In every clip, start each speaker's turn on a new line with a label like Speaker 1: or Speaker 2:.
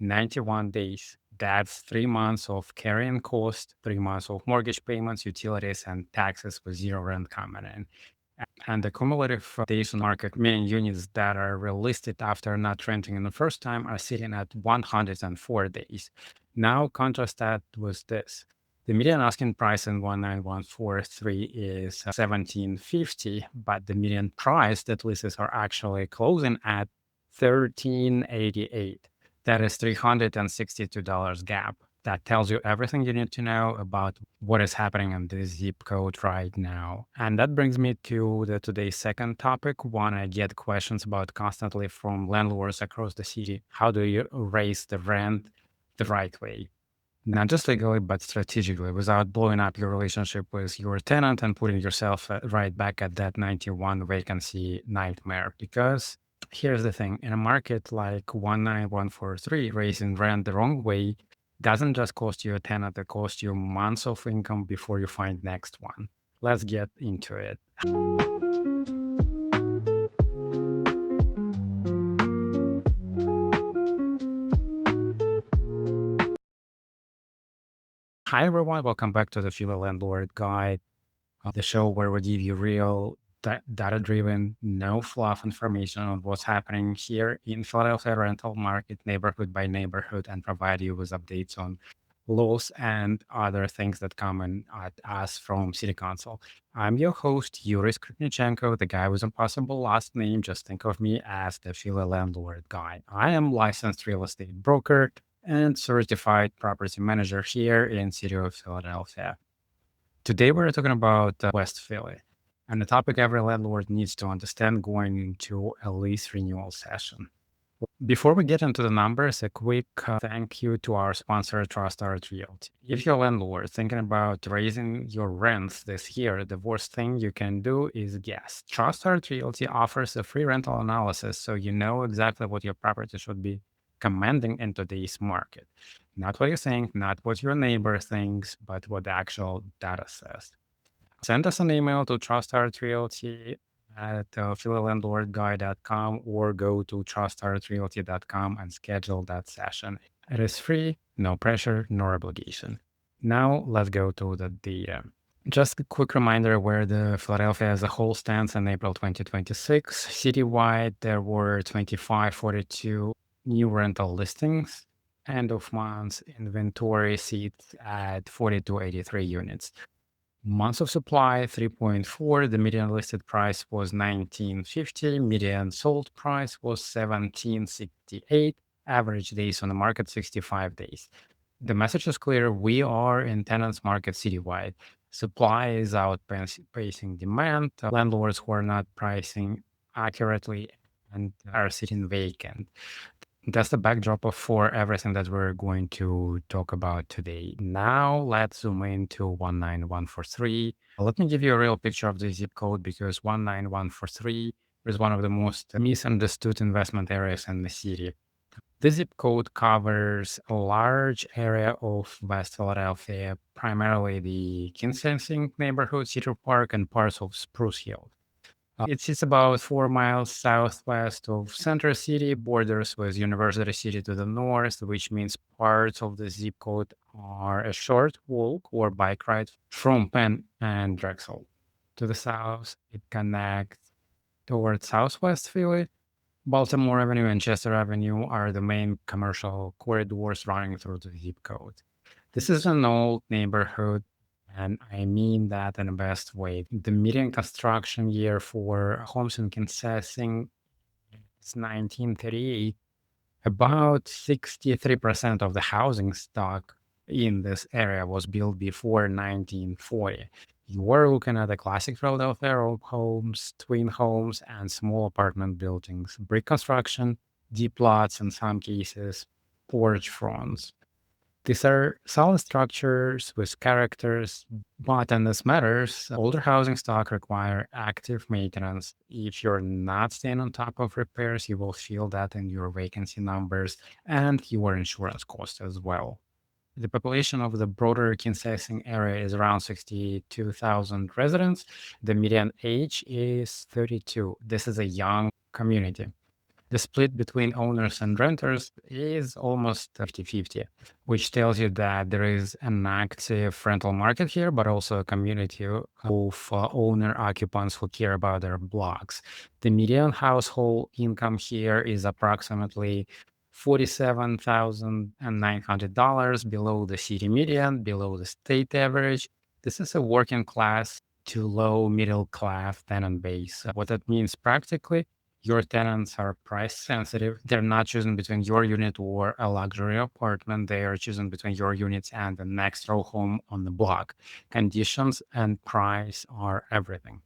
Speaker 1: 91 days. That's 3 months of carrying cost, 3 months of mortgage payments, utilities, and taxes with zero rent coming in. And the cumulative days on market, meaning units that are relisted after not renting in the first time, are sitting at 104 days. Now, contrast that with this. The median asking price in 19143 is 1750, but the median price that leases are actually closing at 1388. That is $362 gap. That tells you everything you need to know about what is happening in this zip code right now. And that brings me to today's second topic, one I get questions about constantly from landlords across the city. How do you raise the rent the right way? Not just legally, but strategically, without blowing up your relationship with your tenant and putting yourself right back at that 91 vacancy nightmare. Because here's the thing, in a market like 19143, raising rent the wrong way doesn't just cost you a tenant, it costs you months of income before you find next one. Let's get into it. Hi everyone, welcome back to the Philly Landlord Guide, the show where we give you real data-driven, no fluff information on what's happening here in Philadelphia rental market, neighborhood by neighborhood, and provide you with updates on laws and other things that come in at us from City Council. I'm your host, Yuriy Skripnichenko, the guy with impossible last name. Just think of me as the Philly Landlord Guy. I am licensed real estate broker and certified property manager here in City of Philadelphia. Today we're talking about West Philly and the topic every landlord needs to understand going into a lease renewal session. Before we get into the numbers, a quick thank you to our sponsor, Trust Art Realty. If you're a landlord thinking about raising your rents this year, the worst thing you can do is guess. Trust Art Realty offers a free rental analysis so you know exactly what your property should be commanding in today's market. Not what you think, not what your neighbor thinks, but what the actual data says. Send us an email to trustartrealty at philalandlordguy.com or go to trustartrealty.com and schedule that session. It is free, no pressure, no obligation. Now let's go to the data. Just a quick reminder where the Philadelphia as a whole stands in April 2026. Citywide, there were 2542 new rental listings. End of month inventory seats at 4283 units. Months of supply 3.4. The median listed price was 1950. Median sold price was 1768. Average days on the market 65 days. The message is clear. We are in tenants market citywide. Supply is outpacing demand. Landlords who are not pricing accurately and are sitting vacant. That's the backdrop for everything that we're going to talk about today. Now let's zoom into 19143. Let me give you a real picture of the zip code because 19143 is one of the most misunderstood investment areas in the city. The zip code covers a large area of West Philadelphia, primarily the Kingsessing neighborhood, Cedar Park, and parts of Spruce Hill. It sits about 4 miles southwest of Center City, borders with University City to the north, which means parts of the zip code are a short walk or bike ride from Penn and Drexel. To the south, it connects towards Southwest Philly. Baltimore Avenue and Chester Avenue are the main commercial corridors running through the zip code. This is an old neighborhood, and I mean that in the best way. The median construction year for homes in Kingsessing is 1938. About 63% of the housing stock in this area was built before 1940. You were looking at the classic Philadelphia old homes, twin homes, and small apartment buildings, brick construction, deep lots in some cases, porch fronts. These are solid structures with characters, but and this matters, older housing stock require active maintenance. If you're not staying on top of repairs, you will feel that in your vacancy numbers and your insurance costs as well. The population of the broader Kingsessing area is around 62,000 residents. The median age is 32. This is a young community. The split between owners and renters is almost 50-50, which tells you that there is an active rental market here, but also a community of owner occupants who care about their blocks. The median household income here is approximately $47,900, below the city median, below the state average. This is a working class to low middle class tenant base. What that means practically, your tenants are price sensitive. They're not choosing between your unit or a luxury apartment. They are choosing between your units and the next row home on the block. Conditions and price are everything.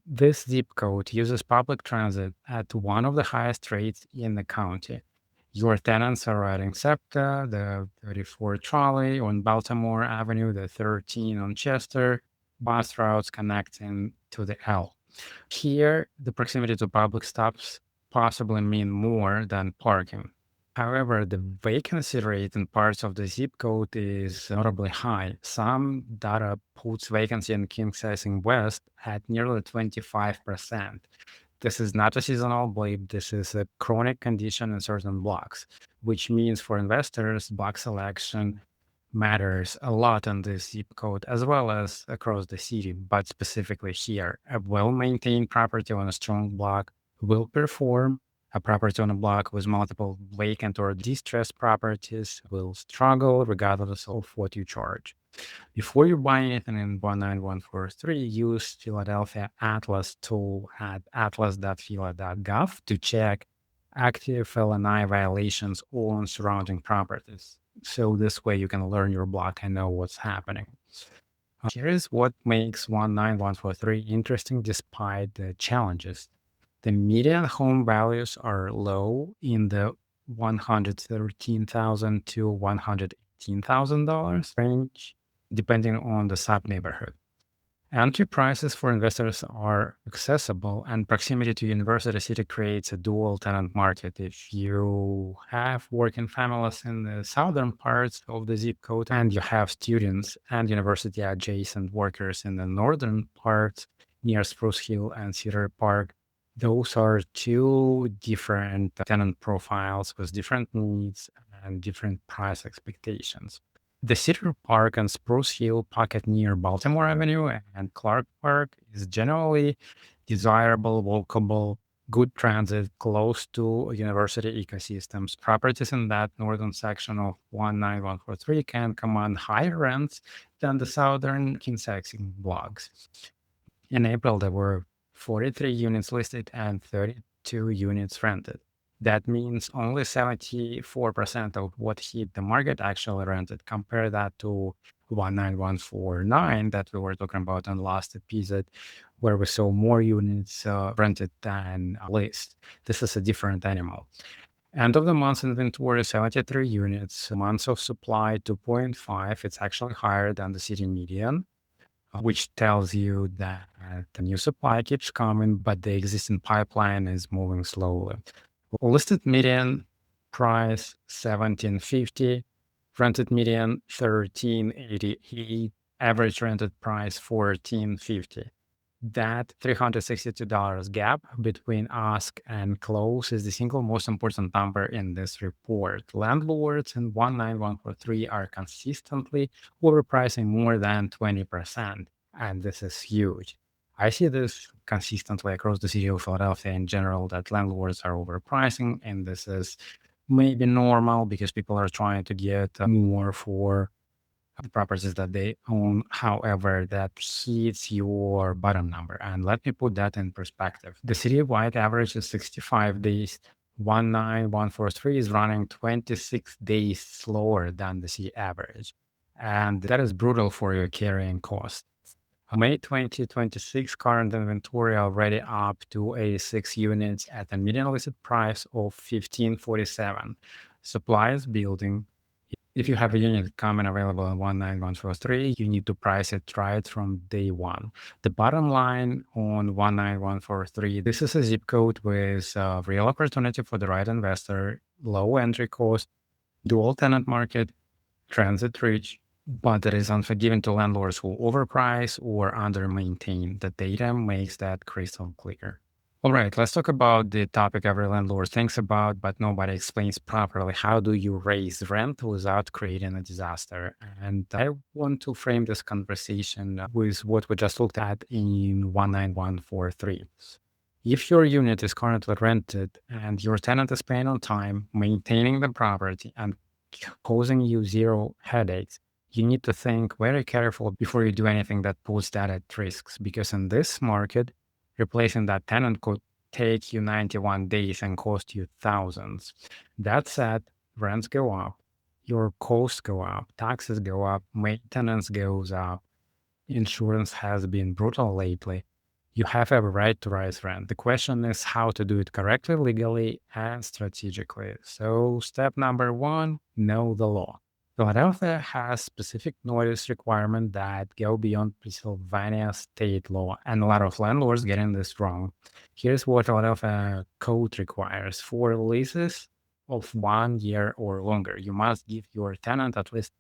Speaker 1: This zip code uses public transit at one of the highest rates in the county. Your tenants are riding SEPTA, the 34 trolley on Baltimore Avenue, the 13 on Chester, bus routes connecting to the L. Here, the proximity to public stops possibly mean more than parking. However, the vacancy rate in parts of the zip code is notably high. Some data puts vacancy in Kingsessing West at nearly 25%. This is not a seasonal blip. This is a chronic condition in certain blocks, which means for investors, block selection matters a lot in this zip code as well as across the city, but specifically here. A well-maintained property on a strong block will perform. A property on a block with multiple vacant or distressed properties will struggle regardless of what you charge. Before you buy anything in 19143, use Philadelphia Atlas tool at atlas.phila.gov to check active LNI violations on surrounding properties. So this way you can learn your block and know what's happening. Here is what makes 19143 interesting despite the challenges. The median home values are low in the $113,000 to $118,000 range, depending on the sub-neighborhood. Entry prices for investors are accessible, and proximity to University City creates a dual tenant market. If you have working families in the southern parts of the zip code and you have students and university adjacent workers in the northern parts near Spruce Hill and Cedar Park, those are two different tenant profiles with different needs and different price expectations. The Cedar Park and Spruce Hill pocket near Baltimore Avenue and Clark Park is generally desirable, walkable, good transit, close to university ecosystems. Properties in that northern section of 19143 can command higher rents than the southern Kingsessing blocks. In April, there were 43 units listed and 32 units rented. That means only 74% of what hit the market actually rented. Compare that to 19149 that we were talking about in the last episode, where we saw more units rented than leased. This is a different animal. End of the month inventory, 73 units. Months of supply, 2.5. It's actually higher than the city median, which tells you that the new supply keeps coming, but the existing pipeline is moving slowly. Listed median price $1,750, rented median $1,388, average rented price $1,450. That $362 gap between ask and close is the single most important number in this report. Landlords in 19143 are consistently overpricing more than 20%, and this is huge. I see this consistently across the city of Philadelphia in general, that landlords are overpricing, and this is maybe normal because people are trying to get more for the properties that they own. However, that hits your bottom number. And let me put that in perspective. The citywide average is 65 days. 19143 is running 26 days slower than the city average. And that is brutal for your carrying cost. May 2026 current inventory already up to 86 units at a median listed price of $1,547. Supply is building. If you have a unit coming available in 19143, you need to price it right from day one. The bottom line on 19143, this is a zip code with a real opportunity for the right investor, low entry cost, dual tenant market, transit rich, but it is unforgiving to landlords who overprice or under maintain. The data makes that crystal clear. All right, let's talk about the topic every landlord thinks about, but nobody explains properly. How do you raise rent without creating a disaster? And I want to frame this conversation with what we just looked at in 19143. If your unit is currently rented and your tenant is paying on time, maintaining the property, and causing you zero headaches, you need to think very careful before you do anything that puts that at risks. Because in this market, replacing that tenant could take you 91 days and cost you thousands. That said, rents go up, your costs go up, taxes go up, maintenance goes up. Insurance has been brutal lately. You have every right to raise rent. The question is how to do it correctly, legally, and strategically. So, step number one, know the law. Philadelphia has specific notice requirements that go beyond Pennsylvania state law, and a lot of landlords getting this wrong. Here's what Philadelphia code requires for leases of 1 year or longer. You must give your tenant at least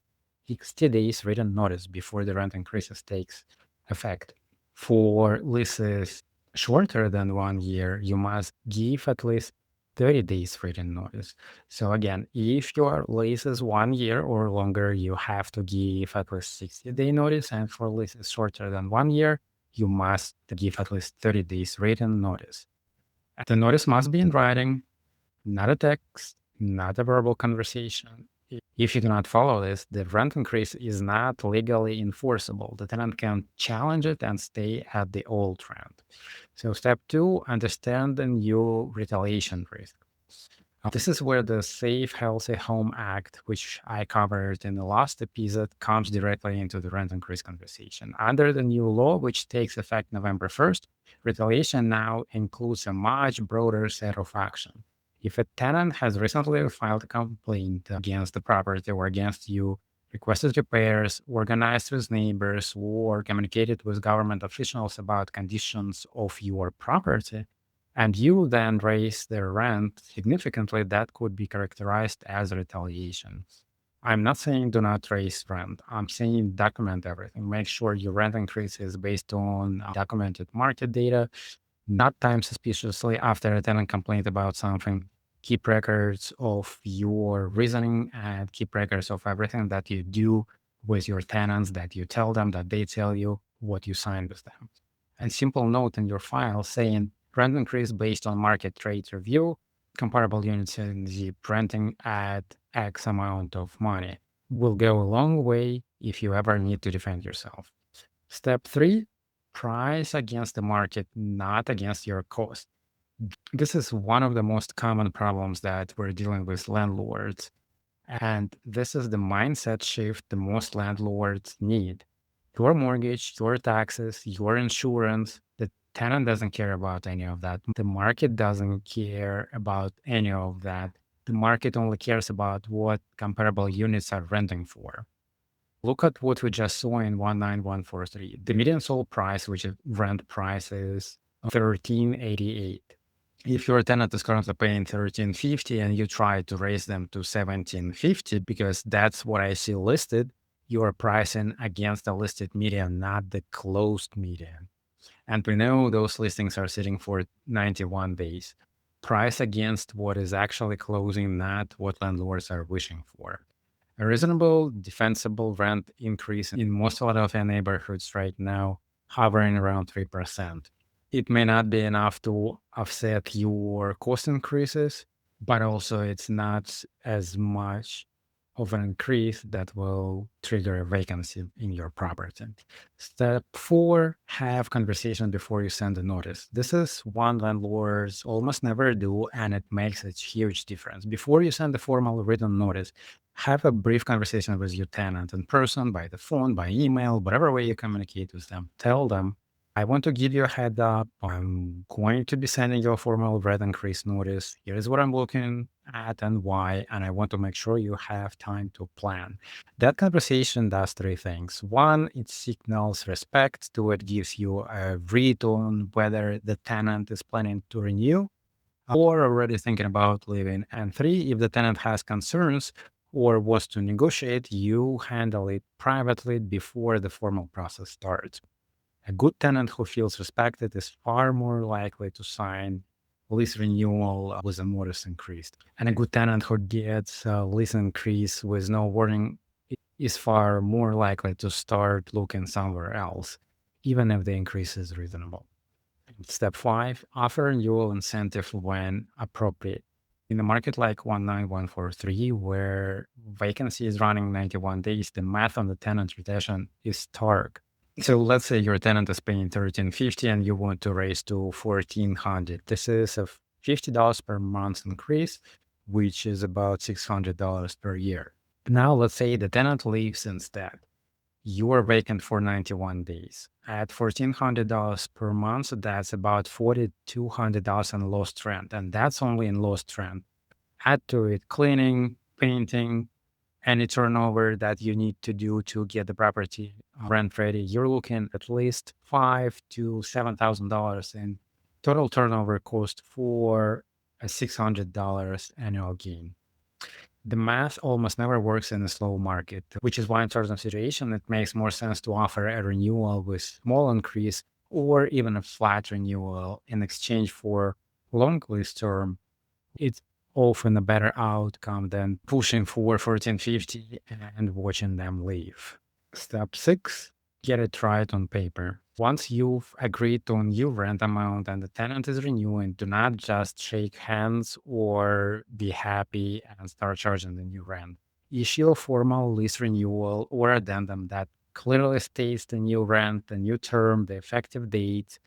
Speaker 1: 60 days written notice before the rent increases takes effect. For leases shorter than 1 year, you must give at least 30 days written notice. So again, if your lease is 1 year or longer, you have to give at least 60-day notice. And for leases shorter than 1 year, you must give at least 30 days written notice. The notice must be in writing, not a text, not a verbal conversation. If you do not follow this, the rent increase is not legally enforceable. The tenant can challenge it and stay at the old rent. So, step two, understand the new retaliation risk. This is where the Safe Healthy Home Act, which I covered in the last episode, comes directly into the rent increase conversation. Under the new law, which takes effect November 1st, retaliation now includes a much broader set of action. If a tenant has recently filed a complaint against the property or against you, requested repairs, organized with neighbors, or communicated with government officials about conditions of your property, and you then raise their rent significantly, that could be characterized as retaliation. I'm not saying do not raise rent. I'm saying document everything. Make sure your rent increase is based on documented market data, not time suspiciously after a tenant complained about something. Keep records of your reasoning and keep records of everything that you do with your tenants, that you tell them, that they tell you, what you signed with them. And simple note in your file saying rent increase based on market rate review, comparable units in the renting at X amount of money will go a long way if you ever need to defend yourself. Step three, price against the market, not against your cost. This is one of the most common problems that we're dealing with landlords. And this is the mindset shift the most landlords need. Your mortgage, your taxes, your insurance, the tenant doesn't care about any of that. The market doesn't care about any of that. The market only cares about what comparable units are renting for. Look at what we just saw in 19143. The median sold price, which is rent price, is 1388. If your tenant is currently paying 1350 and you try to raise them to 1750 because that's what I see listed, you're pricing against the listed median, not the closed median. And we know those listings are sitting for 91 days. Price against what is actually closing, not what landlords are wishing for. A reasonable, defensible rent increase in most Philadelphia neighborhoods right now, hovering around 3%. It may not be enough to offset your cost increases, but also it's not as much of an increase that will trigger a vacancy in your property. Step four, have conversation before you send a notice. This is one landlords almost never do, and it makes a huge difference. Before you send a formal written notice, have a brief conversation with your tenant in person, by the phone, by email, whatever way you communicate with them. Tell them, I want to give you a head up. I'm going to be sending you a formal rent increase notice. Here's what I'm looking at and why, and I want to make sure you have time to plan. That conversation does three things. One, it signals respect. Two, it gives you a read on whether the tenant is planning to renew or already thinking about leaving. And three, if the tenant has concerns or wants to negotiate, you handle it privately before the formal process starts. A good tenant who feels respected is far more likely to sign lease renewal with a modest increase. And a good tenant who gets a lease increase with no warning is far more likely to start looking somewhere else, even if the increase is reasonable. Step 5, offer renewal incentive when appropriate. In a market like 19143, where vacancy is running 91 days, the math on the tenant retention is stark. So let's say your tenant is paying 1350 and you want to raise to 1400. This is a $50 per month increase, which is about $600 per year. Now let's say the tenant leaves instead. You are vacant for 91 days. At $1,400 per month, that's about $4,200 in lost rent. And that's only in lost rent. Add to it cleaning, painting, any turnover that you need to do to get the property rent ready. You're looking at least $5,000 to $7,000 in total turnover cost for a $600 annual gain. The math almost never works in a slow market, which is why in certain situations it makes more sense to offer a renewal with small increase or even a flat renewal in exchange for long lease term. It's often a better outcome than pushing for 1450 and watching them leave. Step 6, get it right on paper. Once you've agreed to a new rent amount and the tenant is renewing, do not just shake hands or be happy and start charging the new rent. Issue a formal lease renewal or addendum that clearly states the new rent, the new term, the effective date,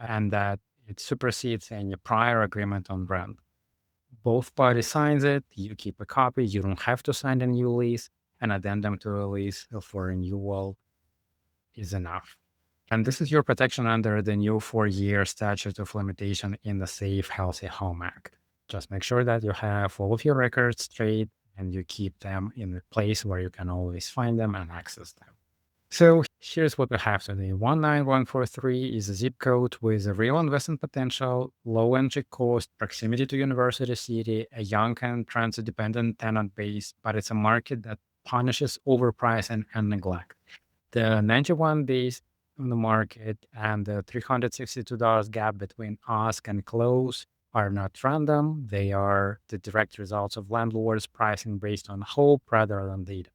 Speaker 1: and that it supersedes any prior agreement on rent. Both parties signs it, you keep a copy, you don't have to sign a new lease. An addendum to a lease for renewal is enough. And this is your protection under the new 4-year statute of limitation in the Safe Healthy Home Act. Just make sure that you have all of your records straight and you keep them in a place where you can always find them and access them. So here's what we have today. 19143 is a zip code with a real investment potential, low entry cost, proximity to university city, a young and transit-dependent tenant base, but it's a market that punishes overprice and neglect. The 91 days on the market and the $362 gap between ask and close are not random. They are the direct results of landlords pricing based on hope rather than data.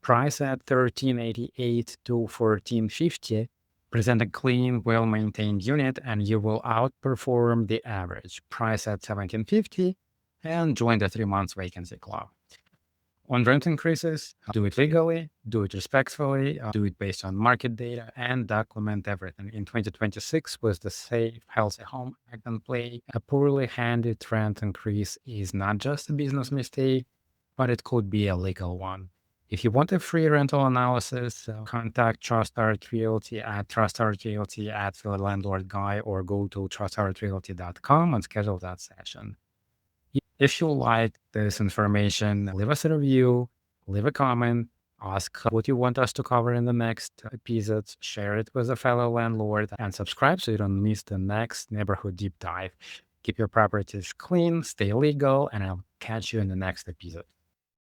Speaker 1: Price at 1388 to 1450, present a clean, well-maintained unit, and you will outperform the average. Price at 1750, and join the 3 months vacancy club. On rent increases, do it legally, do it respectfully, do it based on market data, and document everything. In 2026, with the Safe Healthy Home Act in play, a poorly handled rent increase is not just a business mistake, but it could be a legal one. If you want a free rental analysis, contact Trust Art Realty at trustartrealty at the Landlord Guy or go to trustartrealty.com and schedule that session. If you like this information, leave us a review, leave a comment, ask what you want us to cover in the next episodes, share it with a fellow landlord, and subscribe so you don't miss the next neighborhood deep dive. Keep your properties clean, stay legal, and I'll catch you in the next episode.